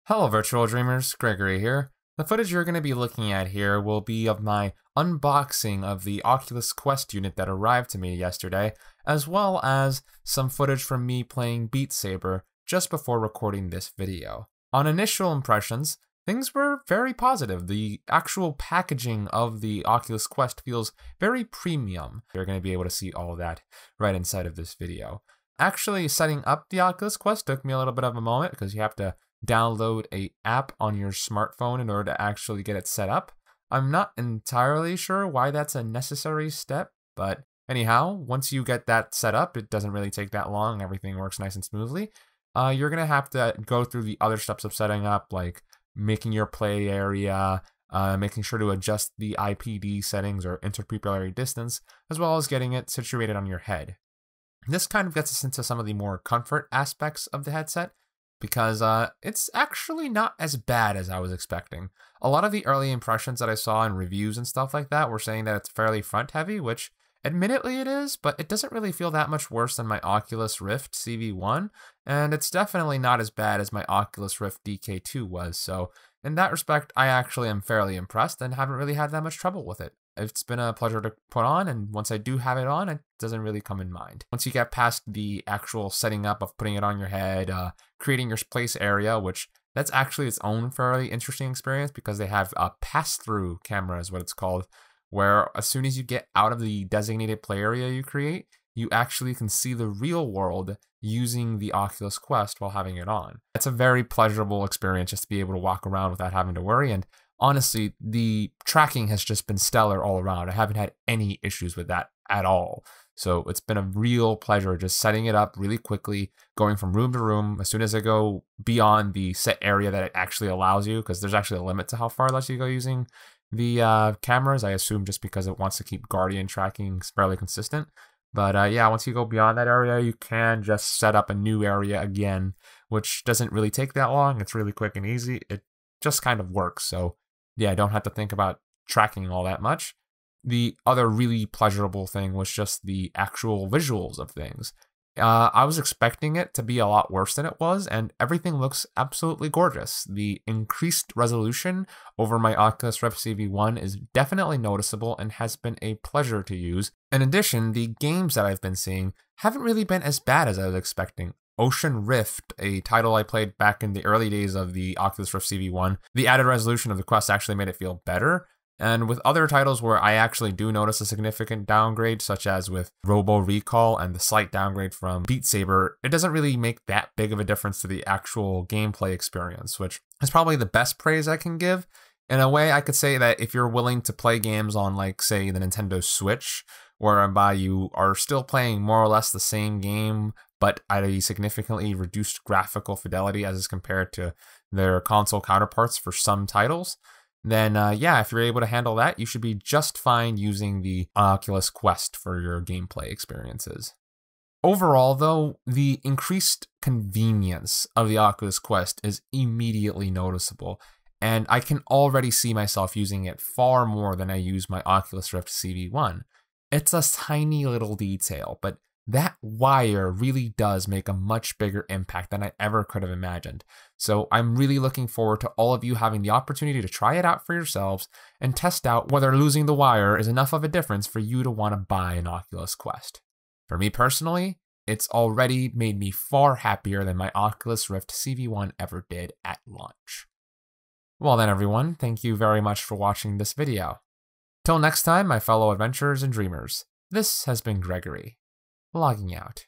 Hello virtual dreamers, Gregory here. The footage you're going to be looking at here will be of my unboxing of the Oculus Quest unit that arrived to me yesterday, as well as some footage from me playing Beat Saber just before recording this video. On initial impressions, things were very positive. The actual packaging of the Oculus Quest feels very premium. You're going to be able to see all of that right inside of this video. Actually, setting up the Oculus Quest took me a little bit of a moment because you have to download an app on your smartphone in order to actually get it set up. I'm not entirely sure why that's a necessary step, but anyhow, once you get that set up, it doesn't really take that long. Everything works nice and smoothly. You're going to have to go through the other steps of setting up, like making your play area, making sure to adjust the IPD settings or interpupillary distance, as well as getting it situated on your head. This kind of gets us into some of the more comfort aspects of the headset, because it's actually not as bad as I was expecting. A lot of the early impressions that I saw in reviews and stuff like that were saying that it's fairly front heavy, which admittedly it is, but it doesn't really feel that much worse than my Oculus Rift CV1, and it's definitely not as bad as my Oculus Rift DK2 was, so in that respect, I actually am fairly impressed and haven't really had that much trouble with it. It's been a pleasure to put on, and once I do have it on, it doesn't really come in mind. Once you get past the actual setting up of putting it on your head, creating your place area, which that's actually its own fairly interesting experience because they have a pass-through camera is what it's called, where as soon as you get out of the designated play area you create, you actually can see the real world using the Oculus Quest while having it on. It's a very pleasurable experience just to be able to walk around without having to worry, and honestly, the tracking has just been stellar all around. I haven't had any issues with that at all. So it's been a real pleasure just setting it up really quickly, going from room to room. As soon as I go beyond the set area that it actually allows you, because there's actually a limit to how far it lets you go using the cameras, I assume just because it wants to keep Guardian tracking fairly consistent. But yeah, once you go beyond that area, you can just set up a new area again, which doesn't really take that long. It's really quick and easy. It just kind of works. So yeah, I don't have to think about tracking all that much. The other really pleasurable thing was just the actual visuals of things. I was expecting it to be a lot worse than it was, and everything looks absolutely gorgeous. The increased resolution over my Oculus Rift CV1 is definitely noticeable and has been a pleasure to use. In addition, the games that I've been seeing haven't really been as bad as I was expecting. Ocean Rift, a title I played back in the early days of the Oculus Rift CV1, the added resolution of the Quest actually made it feel better. And with other titles where I actually do notice a significant downgrade, such as with Robo Recall and the slight downgrade from Beat Saber, it doesn't really make that big of a difference to the actual gameplay experience, which is probably the best praise I can give. In a way, I could say that if you're willing to play games on, like, say, the Nintendo Switch, whereby you are still playing more or less the same game, but at a significantly reduced graphical fidelity as is compared to their console counterparts for some titles, then yeah, if you're able to handle that, you should be just fine using the Oculus Quest for your gameplay experiences. Overall, though, the increased convenience of the Oculus Quest is immediately noticeable, and I can already see myself using it far more than I use my Oculus Rift CV1. It's a tiny little detail, but that wire really does make a much bigger impact than I ever could have imagined. So I'm really looking forward to all of you having the opportunity to try it out for yourselves and test out whether losing the wire is enough of a difference for you to want to buy an Oculus Quest. For me personally, it's already made me far happier than my Oculus Rift CV1 ever did at launch. Well then everyone, thank you very much for watching this video. Till next time, my fellow adventurers and dreamers, this has been Gregory, logging out.